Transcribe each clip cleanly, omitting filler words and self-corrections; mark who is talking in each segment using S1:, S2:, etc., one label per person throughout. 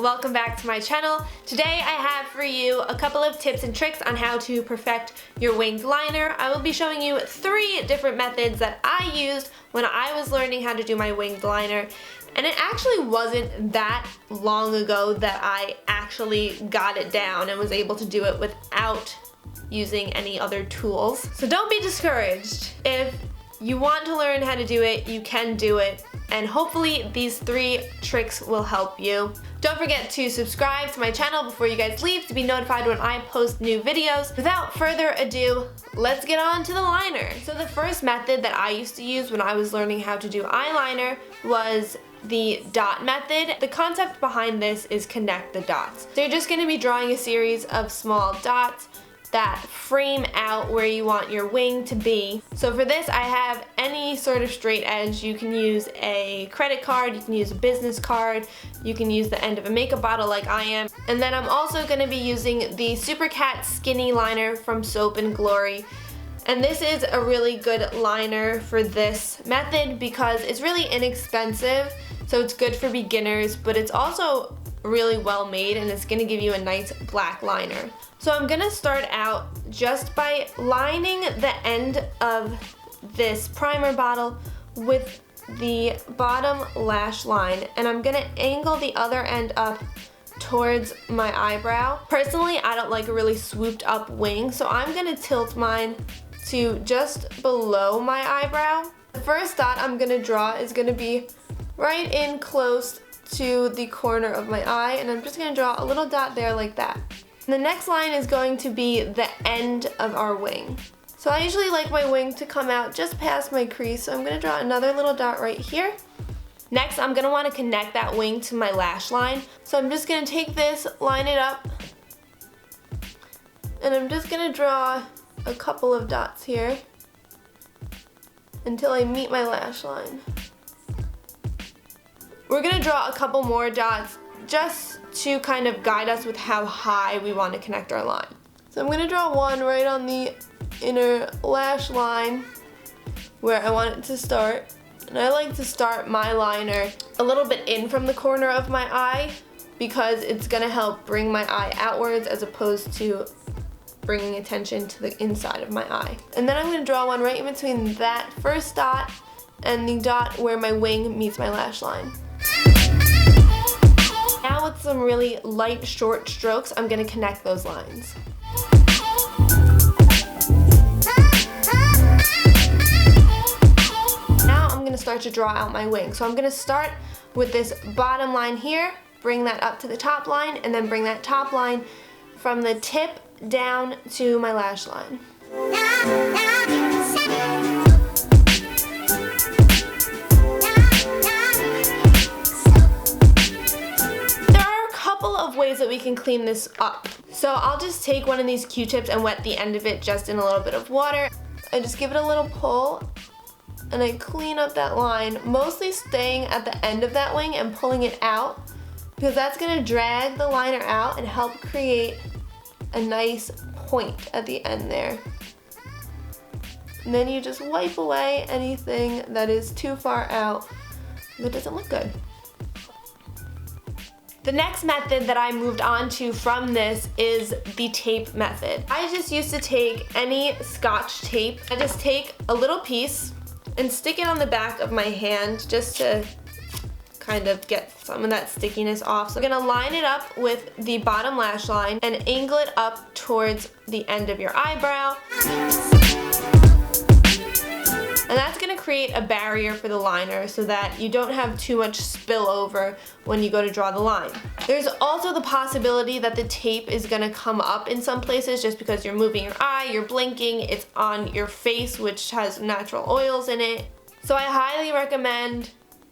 S1: welcome back to my channel. Today I have for you a couple of tips and tricks on how to perfect your winged liner. I will be showing you 3 different methods that I used when I was learning how to do my winged liner. And it actually wasn't that long ago that I actually got it down and was able to do it without using any other tools. So don't be discouraged. If you want to learn how to do it, you can do it. And hopefully these 3 tricks will help you. Don't forget to subscribe to my channel before you guys leave to be notified when I post new videos. Without further ado, let's get on to the liner. So the first method that I used to use when I was learning how to do eyeliner was the dot method. The concept behind this is connect the dots. So you're just going to be drawing a series of small dots that frame out where you want your wing to be. So for this I have any sort of straight edge. You can use a credit card, you can use a business card, you can use the end of a makeup bottle like I am. And then I'm also going to be using the SUPERCAT Skinny Liner from Soap and Glory. And this is a really good liner for this method because it's really inexpensive, so it's good for beginners, but it's also really well made and it's going to give you a nice black liner. So I'm going to start out just by lining the end of this primer bottle with the bottom lash line, and I'm going to angle the other end up towards my eyebrow. Personally, I don't like a really swooped up wing, so I'm going to tilt mine to just below my eyebrow. The first dot I'm going to draw is going to be right in close to the corner of my eye, and I'm just going to draw a little dot there like that. And the next line is going to be the end of our wing. So I usually like my wing to come out just past my crease, so I'm going to draw another little dot right here. Next, I'm going to want to connect that wing to my lash line. So I'm just going to take this, line it up, and I'm just going to draw a couple of dots here until I meet my lash line. We're going to draw a couple more dots just to kind of guide us with how high we want to connect our line. So I'm going to draw one right on the inner lash line where I want it to start. And I like to start my liner a little bit in from the corner of my eye because it's going to help bring my eye outwards as opposed to bringing attention to the inside of my eye. And then I'm going to draw one right in between that first dot and the dot where my wing meets my lash line. Now with some really light short strokes, I'm going to connect those lines. Now I'm going to start to draw out my wing. So I'm going to start with this bottom line here, bring that up to the top line, and then bring that top line from the tip down to my lash line. Ways that we can clean this up. So I'll just take one of these Q-tips and wet the end of it just in a little bit of water. I just give it a little pull and I clean up that line, mostly staying at the end of that wing and pulling it out because that's going to drag the liner out and help create a nice point at the end there. And then you just wipe away anything that is too far out that doesn't look good. The next method that I moved on to from this is the tape method. I just used to take any Scotch tape. I just take a little piece and stick it on the back of my hand just to kind of get some of that stickiness off. So I'm gonna line it up with the bottom lash line and angle it up towards the end of your eyebrow. And that's going to create a barrier for the liner so that you don't have too much spillover when you go to draw the line. There's also the possibility that the tape is going to come up in some places just because you're moving your eye, you're blinking, it's on your face which has natural oils in it. So I highly recommend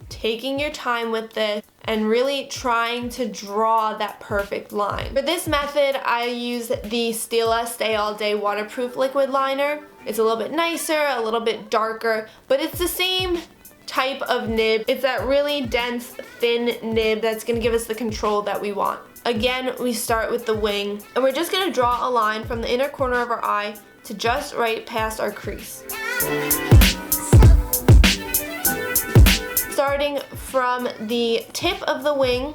S1: taking your time with this and really trying to draw that perfect line. For this method, I use the STILA Stay All Day Waterproof Liquid Liner. It's a little bit nicer, a little bit darker, but it's the same type of nib. It's that really dense, thin nib that's gonna give us the control that we want. Again, we start with the wing, and we're just gonna draw a line from the inner corner of our eye to just right past our crease. Starting from the tip of the wing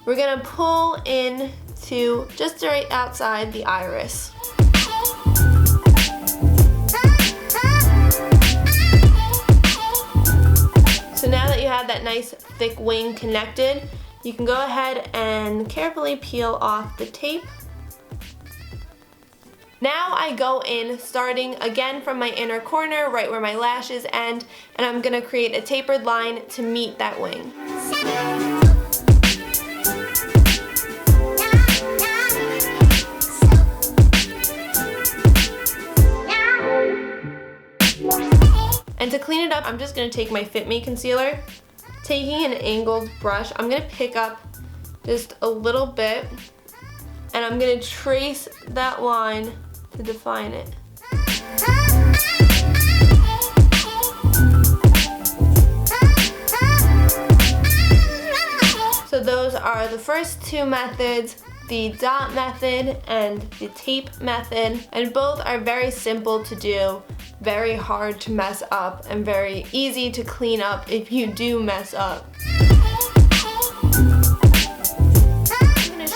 S1: we're gonna pull in to just right outside the iris. So now that you have that nice thick wing connected, you can go ahead and carefully peel off the tape. Now I go in, starting again from my inner corner, right where my lashes end, and I'm gonna create a tapered line to meet that wing. And to clean it up, I'm just gonna take my Fit Me concealer, taking an angled brush, I'm gonna pick up just a little bit, and I'm gonna trace that line to define it. So those are the first two methods, the dot method and the tape method, and both are very simple to do, very hard to mess up, and very easy to clean up if you do mess up.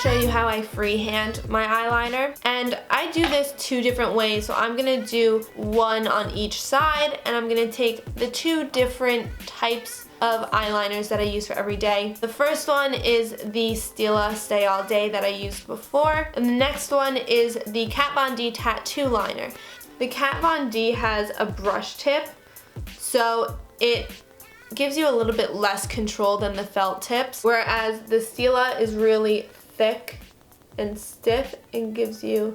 S1: Show you how I freehand my eyeliner, and I do this two different ways. So I'm gonna do one on each side, and I'm gonna take the two different types of eyeliners that I use for every day. The first one is the STILA Stay All Day that I used before, and the next one is the Kat Von D Tattoo Liner. The Kat Von D has a brush tip, so it gives you a little bit less control than the felt tips, whereas the STILA is really thick and stiff and gives you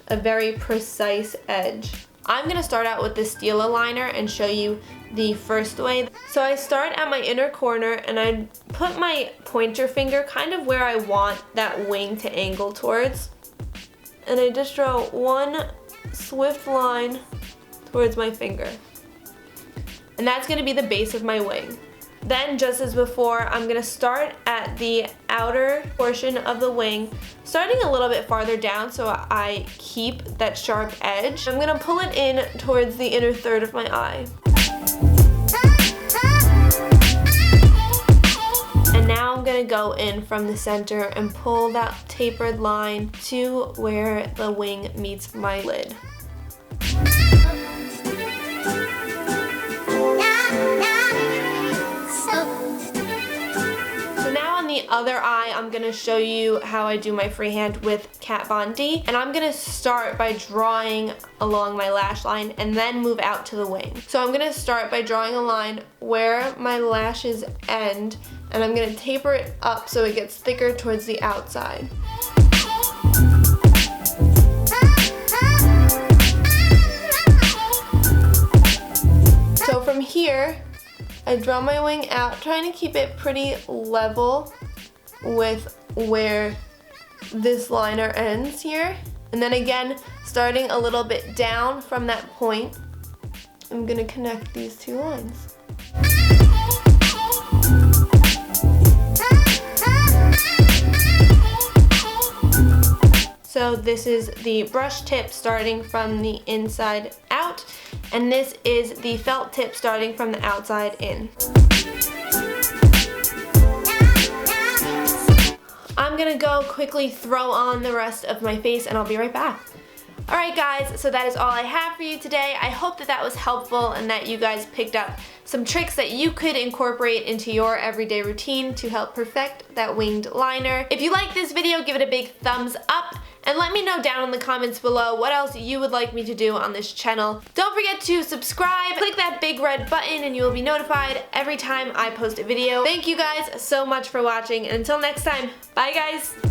S1: a very precise edge. I'm gonna start out with the STILA liner and show you the first way. So I start at my inner corner and I put my pointer finger kind of where I want that wing to angle towards. And I just draw one swift line towards my finger. And that's gonna be the base of my wing. Then, just as before, I'm gonna start at the outer portion of the wing, starting a little bit farther down so I keep that sharp edge. I'm gonna pull it in towards the inner third of my eye. And now I'm gonna go in from the center and pull that tapered line to where the wing meets my lid. The other eye, I'm gonna show you how I do my freehand with Kat Von D, and I'm gonna start by drawing along my lash line and then move out to the wing. So I'm gonna start by drawing a line where my lashes end, and I'm gonna taper it up so it gets thicker towards the outside. So from here, I draw my wing out, trying to keep it pretty level with where this liner ends here. And then again, starting a little bit down from that point, I'm gonna connect these two lines. So this is the brush tip starting from the inside out, and this is the felt tip starting from the outside in. I'm gonna go quickly throw on the rest of my face and I'll be right back. Alright guys, so that is all I have for you today. I hope that that was helpful and that you guys picked up some tricks that you could incorporate into your everyday routine to help perfect that winged liner. If you like this video, give it a big thumbs up and let me know down in the comments below what else you would like me to do on this channel. Don't forget to subscribe, click that big red button and you will be notified every time I post a video. Thank you guys so much for watching, and until next time, bye guys!